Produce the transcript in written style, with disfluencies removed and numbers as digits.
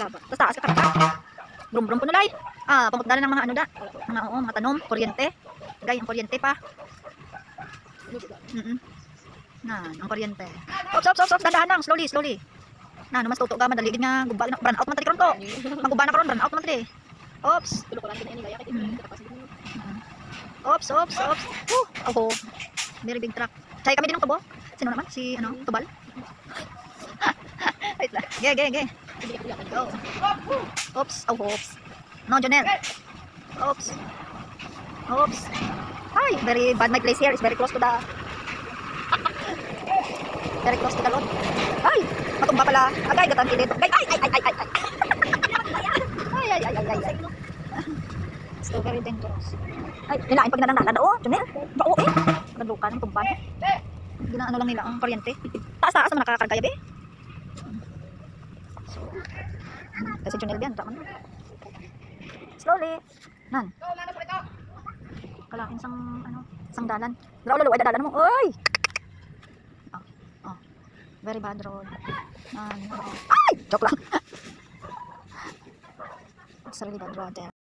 Laba. Tapos taas ka karga. Brum-brum po nalay. Pamutda ng mga ano da. Mga tanom, kuryente. Gay, ang kuryente pa. Ang kuryente. Ops, dandahan lang, slowly. Mas tuto ka, madali din nga, burn out man tali karon ko. Maguba na karon, burn out man tali. Ops. Ops. Oh, very big truck. Chay kami din ng tubo. Sino naman? Si Tubal. Wait lang. Ge. Go. Oops. No, Jonel. Oops. Ay, very bad my place here. It's very close to the road. Ay, matumba pala. Agay, gatan kilid. Ay. Ay. So very dangerous. Ay, nilain pag nananala do, Jonel. Oo eh. Nadukan ng tumban. Ginaano lang nila ang kuryente. Taas naman nakakarga yabi. So, kasi Jonel yan, raman. Slowly. Nan. Kalain sang dalan. Lalo ay dalan mo. Oy. Very bad road. Ay, joke lang. It's a really bad road there.